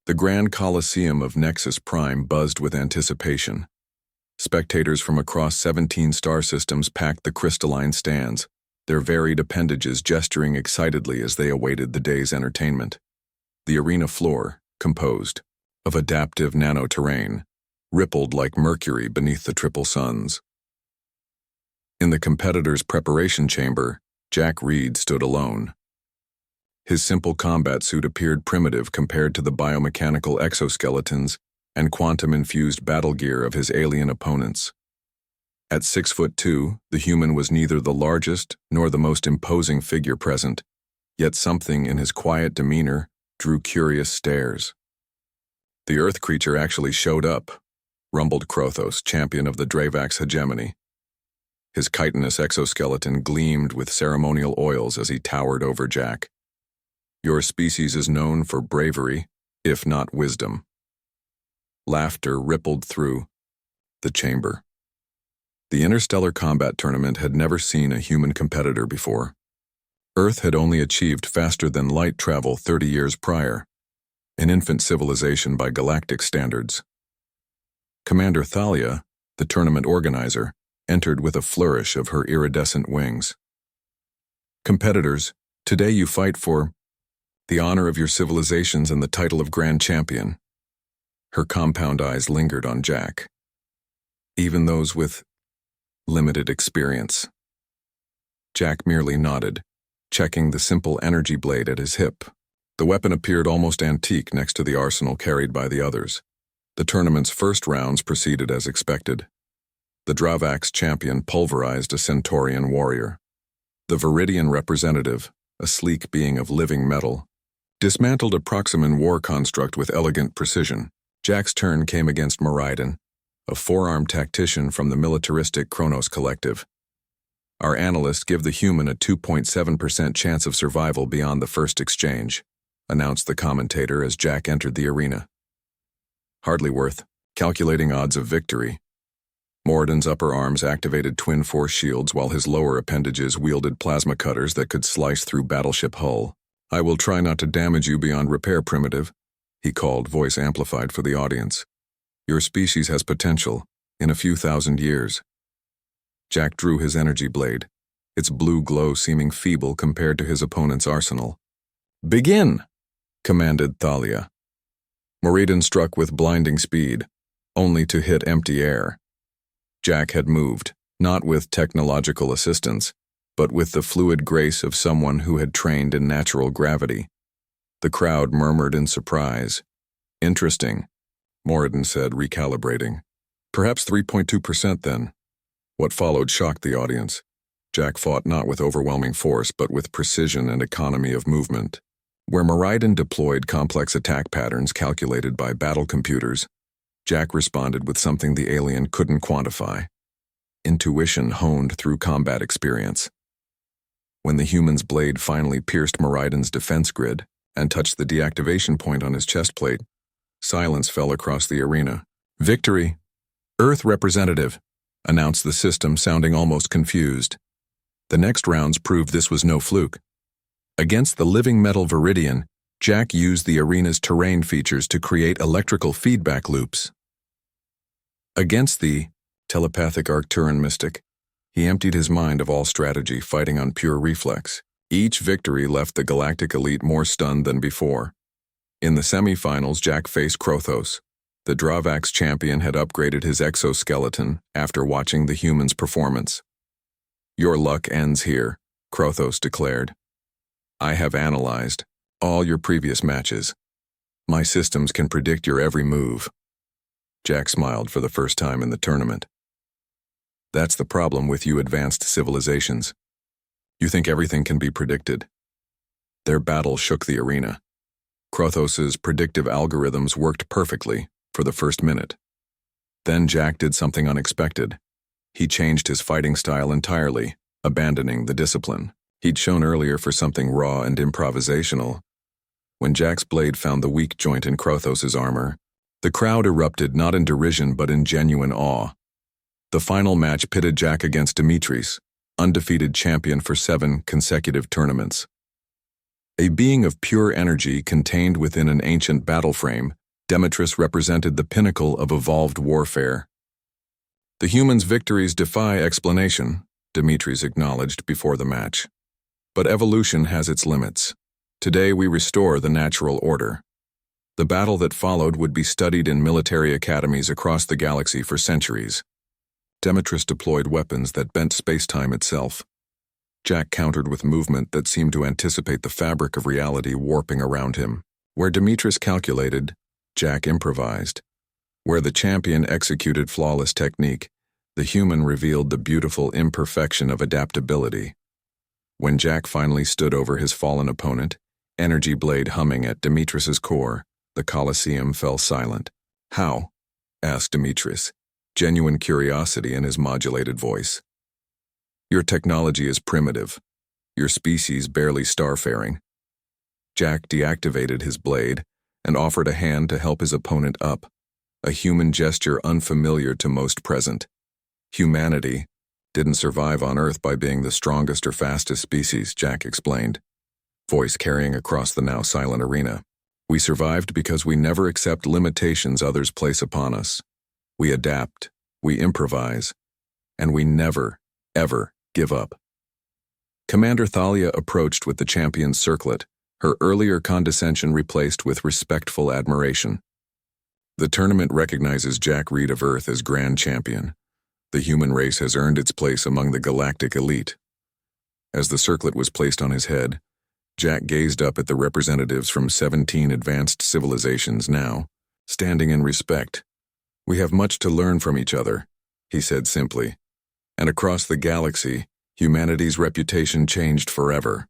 The Grand Coliseum of Nexus Prime buzzed with anticipation. Spectators from across 17 star systems packed the crystalline stands, their varied appendages gesturing excitedly as they awaited the day's entertainment. The arena floor, composed of adaptive nano-terrain, rippled like mercury beneath the triple suns. In the competitor's preparation chamber, Jack Reed stood alone. His simple combat suit appeared primitive compared to the biomechanical exoskeletons and quantum-infused battle gear of his alien opponents. At 6'2", the human was neither the largest nor the most imposing figure present, yet something in his quiet demeanor drew curious stares. "The Earth creature actually showed up," rumbled Krothos, champion of the Dravax hegemony. His chitinous exoskeleton gleamed with ceremonial oils as he towered over Jack. "Your species is known for bravery, if not wisdom." Laughter rippled through the chamber. The interstellar combat tournament had never seen a human competitor before. Earth had only achieved faster-than-light travel 30 years prior, an infant civilization by galactic standards. Commander Thalia, the tournament organizer, entered with a flourish of her iridescent wings. "Competitors, today you fight for the honor of your civilizations and the title of Grand Champion." Her compound eyes lingered on Jack. "Even those with limited experience." Jack merely nodded, checking the simple energy blade at his hip. The weapon appeared almost antique next to the arsenal carried by the others. The tournament's first rounds proceeded as expected. The Dravax champion pulverized a Centaurian warrior. The Viridian representative, a sleek being of living metal, dismantled a Proximan war construct with elegant precision. Jack's turn came against Miraiden, a four-armed tactician from the militaristic Kronos Collective. "Our analysts give the human a 2.7% chance of survival beyond the first exchange," announced the commentator as Jack entered the arena. "Hardly worth calculating odds of victory." Moradin's upper arms activated twin force shields while his lower appendages wielded plasma cutters that could slice through battleship hull. "I will try not to damage you beyond repair, Primitive," he called, voice amplified for the audience. "Your species has potential, in a few thousand years." Jack drew his energy blade, its blue glow seeming feeble compared to his opponent's arsenal. "Begin!" commanded Thalia. Moradin struck with blinding speed, only to hit empty air. Jack had moved, not with technological assistance, but with the fluid grace of someone who had trained in natural gravity. The crowd murmured in surprise. "Interesting," Moradin said, recalibrating. "Perhaps 3.2% then." What followed shocked the audience. Jack fought not with overwhelming force, but with precision and economy of movement. Where Miraiden deployed complex attack patterns calculated by battle computers, Jack responded with something the alien couldn't quantify. Intuition honed through combat experience. When the human's blade finally pierced Miraiden's defense grid and touched the deactivation point on his chest plate, silence fell across the arena. "Victory! Earth representative," announced the system, sounding almost confused. The next rounds proved this was no fluke. Against the living metal Viridian, Jack used the arena's terrain features to create electrical feedback loops. Against the telepathic Arcturan mystic, he emptied his mind of all strategy, fighting on pure reflex. Each victory left the Galactic elite more stunned than before. In the semifinals, Jack faced Krothos. The Dravax champion had upgraded his exoskeleton after watching the human's performance. "Your luck ends here," Krothos declared. "I have analyzed all your previous matches. My systems can predict your every move." Jack smiled for the first time in the tournament. "That's the problem with you advanced civilizations. You think everything can be predicted." Their battle shook the arena. Krothos's predictive algorithms worked perfectly for the first minute. Then Jack did something unexpected. He changed his fighting style entirely, abandoning the discipline he'd shown earlier for something raw and improvisational. When Jack's blade found the weak joint in Krothos's armor, the crowd erupted not in derision but in genuine awe. The final match pitted Jack against Dimitris, undefeated champion for 7 consecutive tournaments. A being of pure energy contained within an ancient battle frame, Demetrius represented the pinnacle of evolved warfare. The humans' victories defy explanation, Demetrius acknowledged before the match. But evolution has its limits. Today we restore the natural order. The battle that followed would be studied in military academies across the galaxy for centuries. Demetrius deployed weapons that bent space-time itself. Jack countered with movement that seemed to anticipate the fabric of reality warping around him. Where Demetrius calculated, Jack improvised. Where the champion executed flawless technique, the human revealed the beautiful imperfection of adaptability. When Jack finally stood over his fallen opponent, energy blade humming at Demetrius's core, the Colosseum fell silent. "How?" asked Demetrius, genuine curiosity in his modulated voice. "Your technology is primitive. Your species barely starfaring." Jack deactivated his blade and offered a hand to help his opponent up, a human gesture unfamiliar to most present. Humanity didn't survive on Earth by being the strongest or fastest species, Jack explained, voice carrying across the now silent arena. "We survived because we never accept limitations others place upon us. We adapt, we improvise, and we never, ever give up." Commander Thalia approached with the champion's circlet, her earlier condescension replaced with respectful admiration. "The tournament recognizes Jack Reed of Earth as Grand Champion. The human race has earned its place among the galactic elite." As the circlet was placed on his head, Jack gazed up at the representatives from 17 advanced civilizations now, standing in respect. "We have much to learn from each other," he said simply. And across the galaxy, humanity's reputation changed forever.